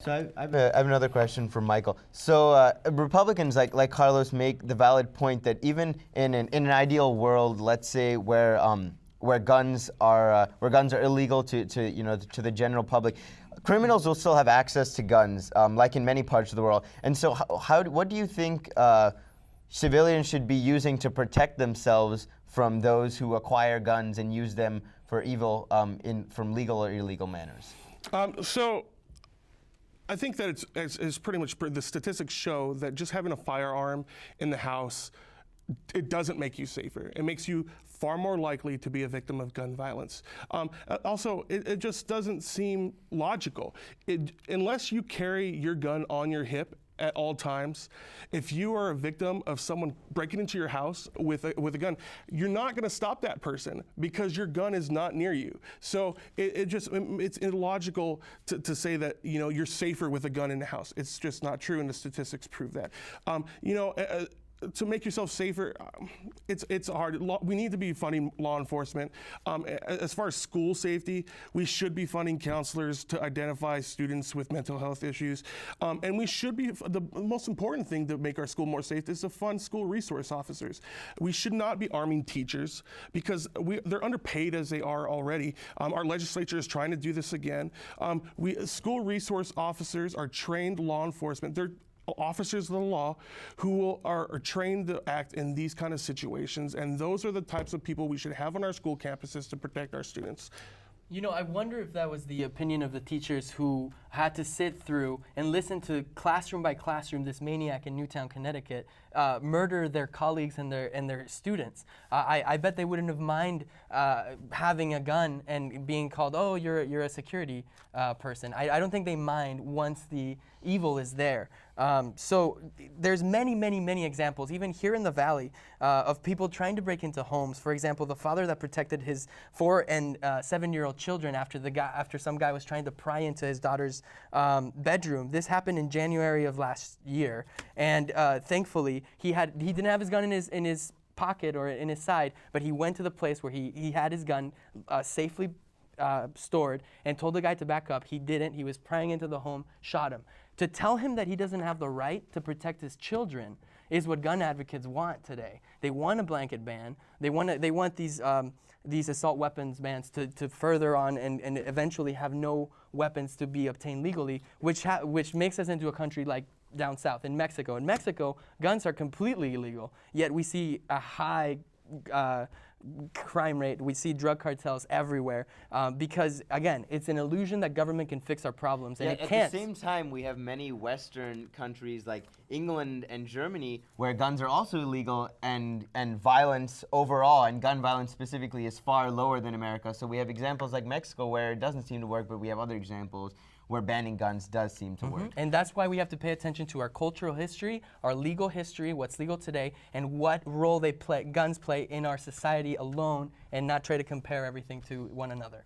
So I have another question for Michael. So Republicans like Carlos make the valid point that even in an ideal world, let's say where guns are illegal to the general public, criminals will still have access to guns, like in many parts of the world. And so what do you think civilians should be using to protect themselves from those who acquire guns and use them for evil from legal or illegal manners? So I think that it's pretty much, the statistics show that just having a firearm in the house, it doesn't make you safer. It makes you far more likely to be a victim of gun violence. Also, it just doesn't seem logical. Unless you carry your gun on your hip at all times, if you are a victim of someone breaking into your house with a gun, you're not going to stop that person because your gun is not near you. So it's illogical to say that you're safer with a gun in the house. It's just not true, and the statistics prove that. To make yourself safer, it's hard. We need to be funding law enforcement. As far as school safety, we should be funding counselors to identify students with mental health issues. And we should be, the most important thing to make our school more safe is to fund school resource officers. We should not be arming teachers because they're underpaid as they are already. Our legislature is trying to do this again. School resource officers are trained law enforcement. They're officers of the law who are trained to act in these kind of situations, and those are the types of people we should have on our school campuses to protect our students. I wonder if that was the opinion of the teachers who had to sit through and listen to classroom by classroom this maniac in Newtown, Connecticut, murder their colleagues and their students. I bet they wouldn't have mind having a gun and being called, oh, you're a security person. I don't think they mind once the evil is there. So there's many examples, even here in the Valley, of people trying to break into homes. For example, the father that protected his 4- and 7-year-old children after some guy was trying to pry into his daughter's bedroom. This happened in January of last year, and thankfully he didn't have his gun in his pocket or in his side, but he went to the place where he had his gun safely stored and told the guy to back up. He didn't. He was prying into the home, shot him. To tell him that he doesn't have the right to protect his children is what gun advocates want today. They want a blanket ban. They want these assault weapons bans to further on and eventually have no weapons to be obtained legally, which makes us into a country like down south in Mexico. In Mexico, guns are completely illegal, yet we see a high crime rate. We see drug cartels everywhere because, again, it's an illusion that government can fix our problems, and it can't. At the same time, we have many Western countries like England and Germany where guns are also illegal, and violence overall, and gun violence specifically, is far lower than America. So we have examples like Mexico where it doesn't seem to work, but we have other examples where banning guns does seem to work. And that's why we have to pay attention to our cultural history, our legal history, what's legal today, and what role guns play in our society alone, and not try to compare everything to one another.